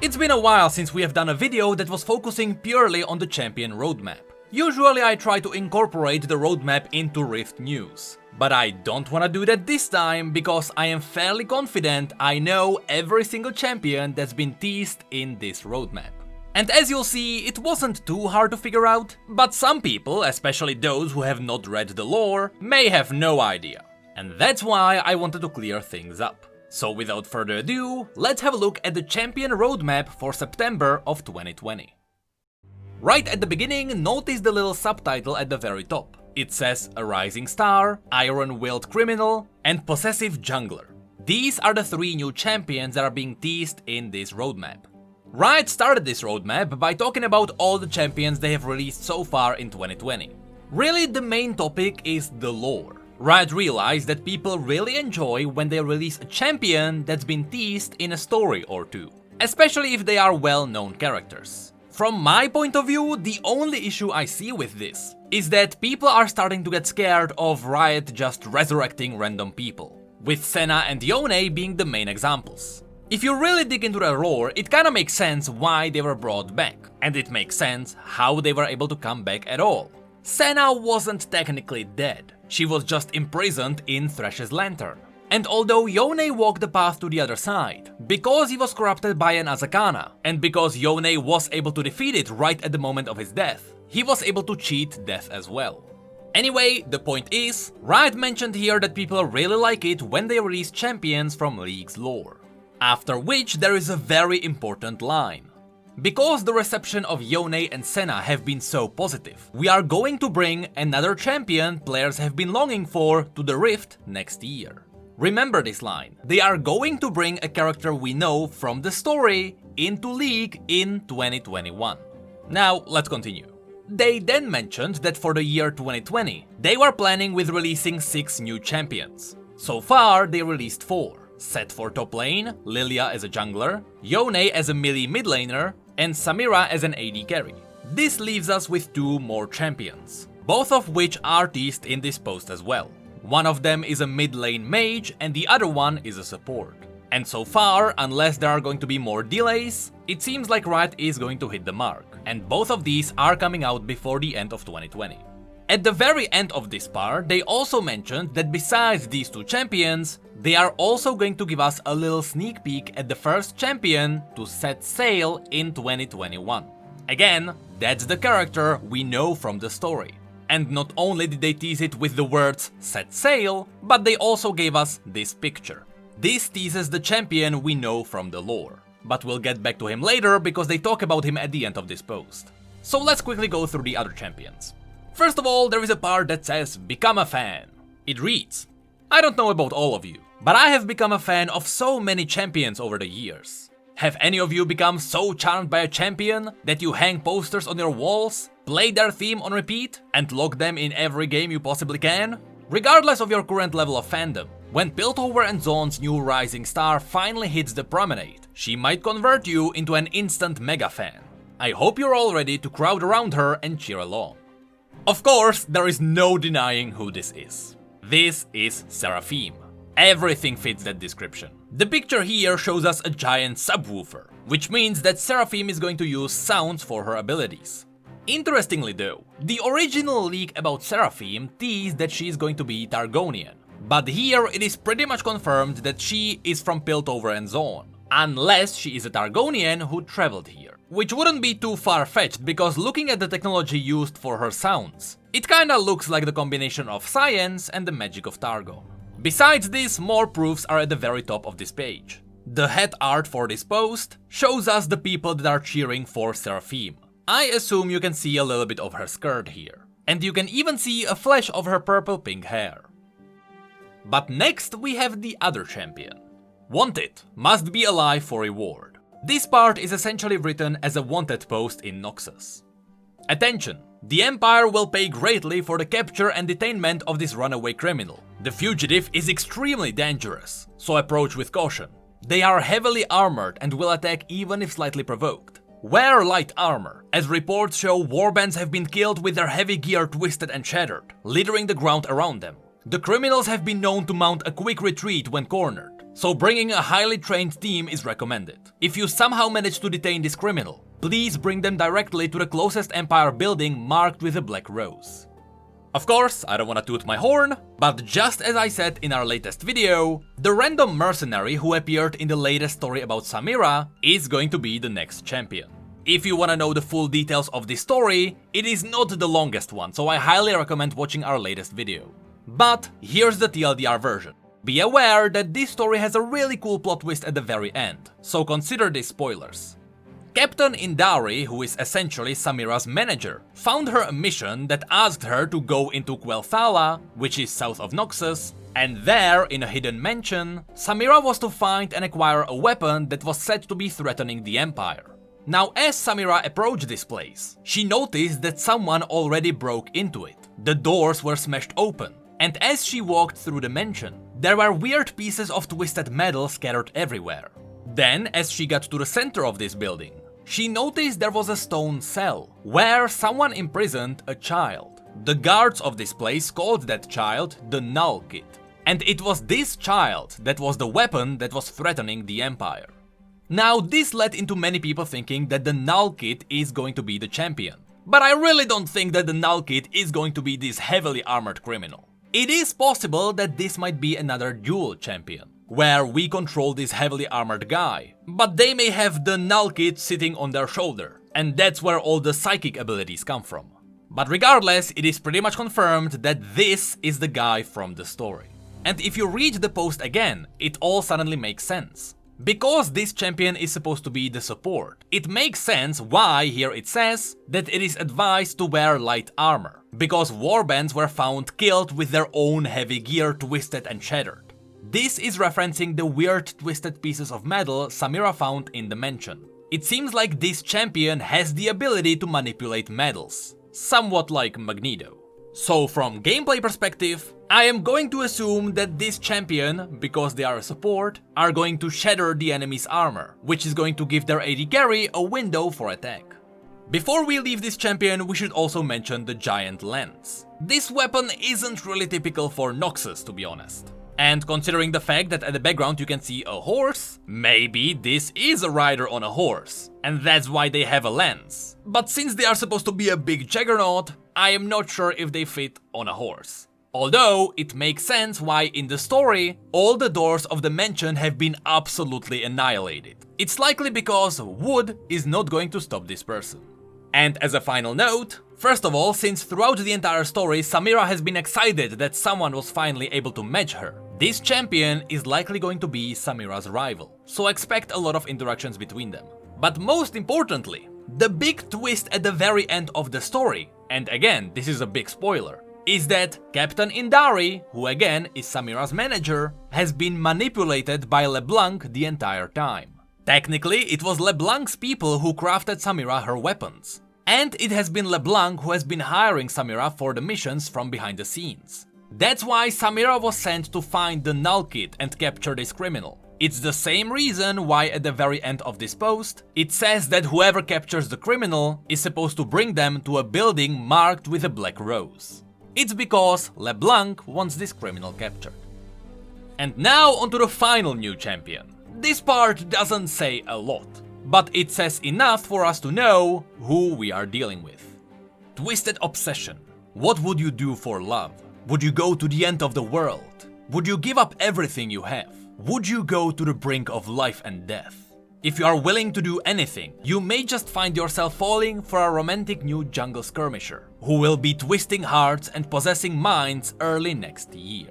It's been a while since we have done a video that was focusing purely on the champion roadmap. Usually I try to incorporate the roadmap into Rift news. But I don't wanna do that this time because I am fairly confident I know every single champion that's been teased in this roadmap. And as you'll see, it wasn't too hard to figure out, but some people, especially those who have not read the lore, may have no idea. And that's why I wanted to clear things up. So without further ado, let's have a look at the champion roadmap for September of 2020. Right at the beginning, notice the little subtitle at the very top. It says a rising star, iron-willed criminal, and possessive jungler. These are the 3 new champions that are being teased in this roadmap. Riot started this roadmap by talking about all the champions they have released so far in 2020. Really, the main topic is the lore. Riot realized that people really enjoy when they release a champion that's been teased in a story or two, especially if they are well-known characters. From my point of view, the only issue I see with this is that people are starting to get scared of Riot just resurrecting random people, with Senna and Yone being the main examples. If you really dig into their lore, it kinda makes sense why they were brought back, and it makes sense how they were able to come back at all. Senna wasn't technically dead, she was just imprisoned in Thresh's lantern. And although Yone walked the path to the other side, because he was corrupted by an Azakana, and because Yone was able to defeat it right at the moment of his death, he was able to cheat death as well. Anyway, the point is, Riot mentioned here that people really like it when they release champions from League's lore. After which there is a very important line. Because the reception of Yone and Senna have been so positive, we are going to bring another champion players have been longing for to the Rift next year. Remember this line, they are going to bring a character we know from the story into League in 2021. Now, let's continue. They then mentioned that for the year 2020, they were planning with releasing 6 new champions. So far, they released 4. Set for top lane, Lilia as a jungler, Yone as a melee mid laner, and Samira as an AD carry. This leaves us with 2 more champions, both of which are teased in this post as well. One of them is a mid lane mage and the other one is a support. And so far, unless there are going to be more delays, it seems like Riot is going to hit the mark, and both of these are coming out before the end of 2020. At the very end of this part, they also mentioned that besides these 2 champions, they are also going to give us a little sneak peek at the first champion to set sail in 2021. Again, that's the character we know from the story. And not only did they tease it with the words set sail, but they also gave us this picture. This teases the champion we know from the lore. But we'll get back to him later because they talk about him at the end of this post. So let's quickly go through the other champions. First of all, there is a part that says become a fan. It reads, I don't know about all of you, but I have become a fan of so many champions over the years. Have any of you become so charmed by a champion that you hang posters on your walls, play their theme on repeat, and log them in every game you possibly can? Regardless of your current level of fandom, when Piltover and Zone's new rising star finally hits the promenade, she might convert you into an instant mega fan. I hope you're all ready to crowd around her and cheer along. Of course, there is no denying who this is. This is Seraphine. Everything fits that description. The picture here shows us a giant subwoofer, which means that Seraphine is going to use sounds for her abilities. Interestingly though, the original leak about Seraphine teased that she is going to be Targonian, but here it is pretty much confirmed that she is from Piltover and Zone, unless she is a Targonian who traveled here. Which wouldn't be too far-fetched because looking at the technology used for her sounds, it kinda looks like the combination of science and the magic of Targon. Besides this, more proofs are at the very top of this page. The head art for this post shows us the people that are cheering for Seraphine. I assume you can see a little bit of her skirt here, and you can even see a flash of her purple-pink hair. But next we have the other champion. Wanted, must be alive for reward. This part is essentially written as a wanted post in Noxus. Attention! The Empire will pay greatly for the capture and detainment of this runaway criminal. The fugitive is extremely dangerous, so approach with caution. They are heavily armored and will attack even if slightly provoked. Wear light armor, as reports show warbands have been killed with their heavy gear twisted and shattered, littering the ground around them. The criminals have been known to mount a quick retreat when cornered, so bringing a highly trained team is recommended. If you somehow manage to detain this criminal, please bring them directly to the closest Empire building marked with a black rose. Of course, I don't wanna toot my horn, but just as I said in our latest video, the random mercenary who appeared in the latest story about Samira is going to be the next champion. If you wanna know the full details of this story, it is not the longest one, so I highly recommend watching our latest video. But here's the TLDR version. Be aware that this story has a really cool plot twist at the very end, so consider these spoilers. Captain Indari, who is essentially Samira's manager, found her a mission that asked her to go into Quelthala, which is south of Noxus, and there, in a hidden mansion, Samira was to find and acquire a weapon that was said to be threatening the Empire. Now, as Samira approached this place, she noticed that someone already broke into it. The doors were smashed open, and as she walked through the mansion, there were weird pieces of twisted metal scattered everywhere. Then, as she got to the center of this building, she noticed there was a stone cell, where someone imprisoned a child. The guards of this place called that child the Null Kid. And it was this child that was the weapon that was threatening the Empire. Now, this led into many people thinking that the Null Kid is going to be the champion. But I really don't think that the Null Kid is going to be this heavily armored criminal. It is possible that this might be another dual champion, where we control this heavily armored guy, but they may have the Null Kid sitting on their shoulder, and that's where all the psychic abilities come from. But regardless, it is pretty much confirmed that this is the guy from the story. And if you read the post again, it all suddenly makes sense. Because this champion is supposed to be the support, it makes sense why here it says that it is advised to wear light armor, because warbands were found killed with their own heavy gear twisted and shattered. This is referencing the weird twisted pieces of metal Samira found in the mansion. It seems like this champion has the ability to manipulate metals, somewhat like Magneto. So from gameplay perspective, I am going to assume that this champion, because they are a support, are going to shatter the enemy's armor, which is going to give their AD carry a window for attack. Before we leave this champion, we should also mention the giant lance. This weapon isn't really typical for Noxus, to be honest. And considering the fact that at the background you can see a horse, maybe this is a rider on a horse, and that's why they have a lance. But since they are supposed to be a big juggernaut, I am not sure if they fit on a horse. Although, it makes sense why in the story, all the doors of the mansion have been absolutely annihilated. It's likely because wood is not going to stop this person. And as a final note, first of all, since throughout the entire story Samira has been excited that someone was finally able to match her, this champion is likely going to be Samira's rival, so expect a lot of interactions between them. But most importantly, the big twist at the very end of the story, and again, this is a big spoiler, is that Captain Indari, who again is Samira's manager, has been manipulated by LeBlanc the entire time. Technically, it was LeBlanc's people who crafted Samira her weapons. And it has been LeBlanc who has been hiring Samira for the missions from behind the scenes. That's why Samira was sent to find the Null Kid and capture this criminal. It's the same reason why at the very end of this post, it says that whoever captures the criminal is supposed to bring them to a building marked with a black rose. It's because LeBlanc wants this criminal captured. And now onto the final new champion. This part doesn't say a lot, but it says enough for us to know who we are dealing with. Twisted obsession. What would you do for love? Would you go to the end of the world? Would you give up everything you have? Would you go to the brink of life and death? If you are willing to do anything, you may just find yourself falling for a romantic new jungle skirmisher, who will be twisting hearts and possessing minds early next year.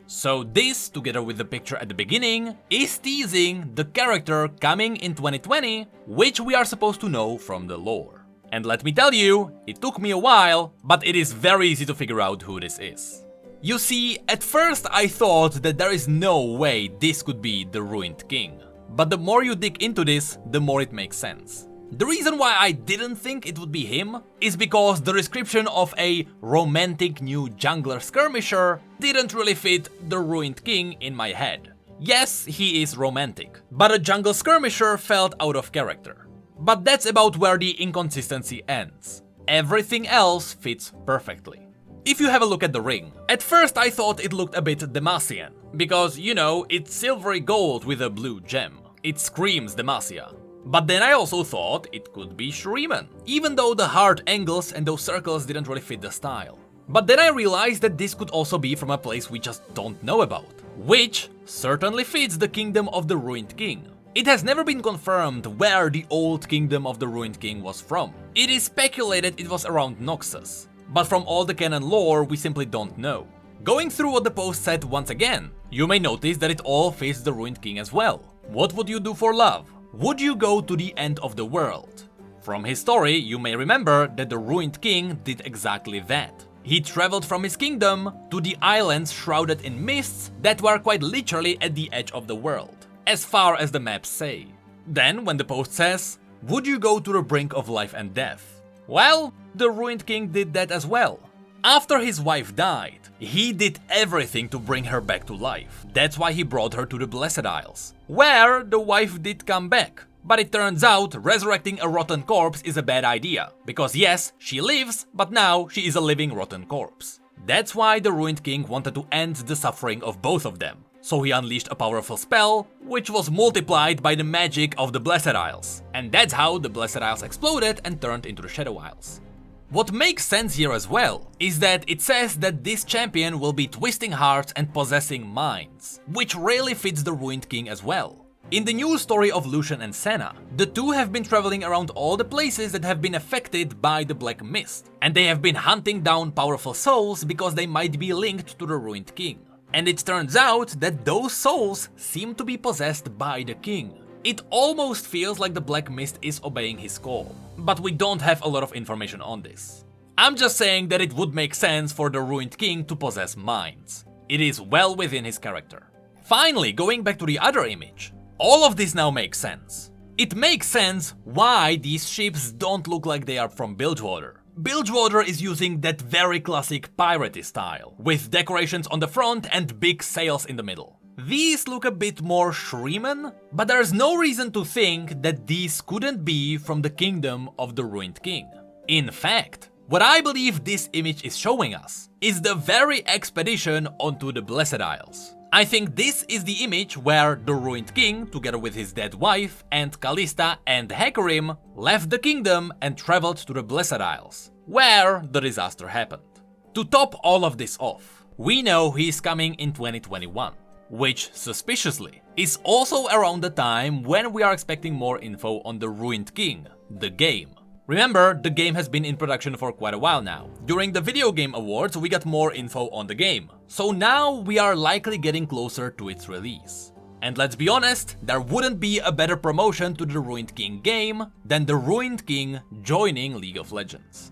So this, together with the picture at the beginning, is teasing the character coming in 2020, which we are supposed to know from the lore. And let me tell you, it took me a while, but it is very easy to figure out who this is. You see, at first I thought that there is no way this could be the Ruined King. But the more you dig into this, the more it makes sense. The reason why I didn't think it would be him is because the description of a romantic new jungler skirmisher didn't really fit the Ruined King in my head. Yes, he is romantic, but a jungle skirmisher felt out of character. But that's about where the inconsistency ends. Everything else fits perfectly. If you have a look at the ring, at first I thought it looked a bit Demacian, because, you know, it's silvery gold with a blue gem. It screams Demacia. But then I also thought it could be Shuriman, even though the hard angles and those circles didn't really fit the style. But then I realized that this could also be from a place we just don't know about, which certainly fits the kingdom of the Ruined King. It has never been confirmed where the old kingdom of the Ruined King was from. It is speculated it was around Noxus, but from all the canon lore we simply don't know. Going through what the post said once again, you may notice that it all fits the Ruined King as well. What would you do for love? Would you go to the end of the world? From his story, you may remember that the Ruined King did exactly that. He traveled from his kingdom to the islands shrouded in mists that were quite literally at the edge of the world, as far as the maps say. Then, when the post says, would you go to the brink of life and death? Well, the Ruined King did that as well. After his wife died, he did everything to bring her back to life. That's why he brought her to the Blessed Isles, where the wife did come back. But it turns out resurrecting a rotten corpse is a bad idea, because yes, she lives, but now she is a living rotten corpse. That's why the Ruined King wanted to end the suffering of both of them. So he unleashed a powerful spell, which was multiplied by the magic of the Blessed Isles. And that's how the Blessed Isles exploded and turned into the Shadow Isles. What makes sense here as well is that it says that this champion will be twisting hearts and possessing minds, which really fits the Ruined King as well. In the new story of Lucian and Senna, the two have been traveling around all the places that have been affected by the Black Mist, and they have been hunting down powerful souls because they might be linked to the Ruined King. And it turns out that those souls seem to be possessed by the king. It almost feels like the Black Mist is obeying his call, but we don't have a lot of information on this. I'm just saying that it would make sense for the Ruined King to possess minds. It is well within his character. Finally, going back to the other image, all of this now makes sense. It makes sense why these ships don't look like they are from Bilgewater. Bilgewater is using that very classic piratey style, with decorations on the front and big sails in the middle. These look a bit more Shuriman, but there's no reason to think that these couldn't be from the kingdom of the Ruined King. In fact, what I believe this image is showing us is the very expedition onto the Blessed Isles. I think this is the image where the Ruined King, together with his dead wife and Callista and Hecarim, left the kingdom and traveled to the Blessed Isles, where the disaster happened. To top all of this off, we know he's coming in 2021. Which, suspiciously, is also around the time when we are expecting more info on the Ruined King, the game. Remember, the game has been in production for quite a while now. During the Video Game Awards, we got more info on the game. So now we are likely getting closer to its release. And let's be honest, there wouldn't be a better promotion to the Ruined King game than the Ruined King joining League of Legends.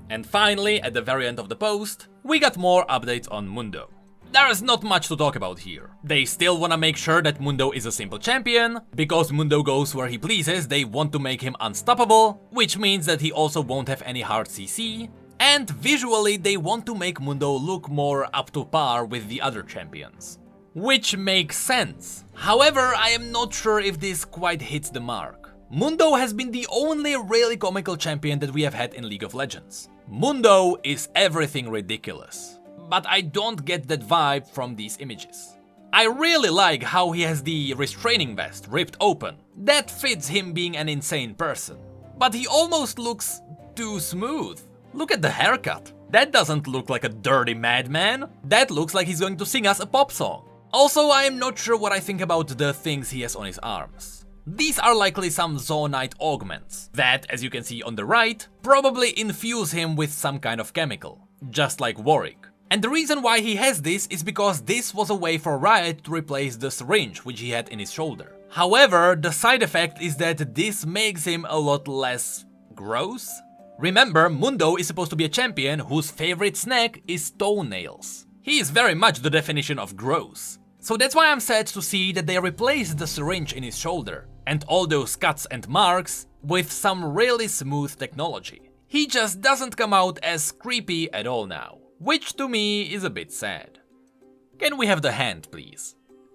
And finally, at the very end of the post, we got more updates on Mundo. There is not much to talk about here. They still wanna make sure that Mundo is a simple champion. Because Mundo goes where he pleases, they want to make him unstoppable, which means that he also won't have any hard CC. And visually, they want to make Mundo look more up to par with the other champions. Which makes sense. However, I am not sure if this quite hits the mark. Mundo has been the only really comical champion that we have had in League of Legends. Mundo is everything ridiculous. But I don't get that vibe from these images. I really like how he has the restraining vest ripped open. That fits him being an insane person. But he almost looks too smooth. Look at the haircut. That doesn't look like a dirty madman. That looks like he's going to sing us a pop song. Also, I am not sure what I think about the things he has on his arms. These are likely some zoonite augments that, as you can see on the right, probably infuse him with some kind of chemical, just like Warwick. And the reason why he has this is because this was a way for Riot to replace the syringe which he had in his shoulder. However, the side effect is that this makes him a lot less gross. Remember, Mundo is supposed to be a champion whose favorite snack is toenails. He is very much the definition of gross. So that's why I'm sad to see that they replaced the syringe in his shoulder and all those cuts and marks with some really smooth technology. He just doesn't come out as creepy at all now. Which to me is a bit sad. Can we have the hand, please?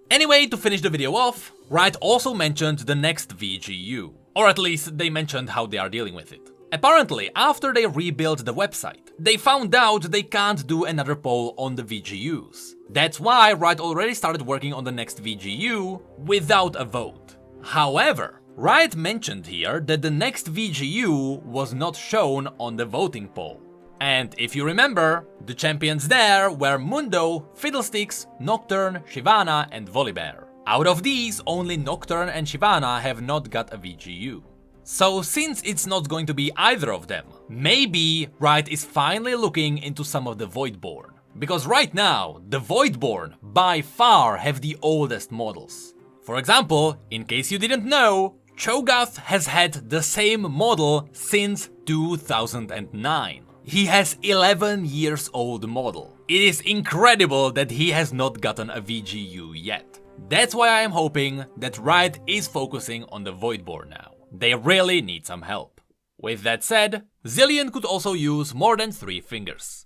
Anyway, to finish the video off, Riot also mentioned the next VGU. Or at least they mentioned how they are dealing with it. Apparently, after they rebuilt the website, they found out they can't do another poll on the VGUs. That's why Riot already started working on the next VGU without a vote. However, Riot mentioned here that the next VGU was not shown on the voting poll. And if you remember, the champions there were Mundo, Fiddlesticks, Nocturne, Shyvana and Volibear. Out of these, only Nocturne and Shyvana have not got a VGU. So since it's not going to be either of them, maybe Riot is finally looking into some of the Voidborn. Because right now, the Voidborn by far have the oldest models. For example, in case you didn't know, Cho'Gath has had the same model since 2009. He has 11 years old model. It is incredible that he has not gotten a VGU yet. That's why I am hoping that Riot is focusing on the Voidborn now. They really need some help. With that said, Zilean could also use more than 3 fingers.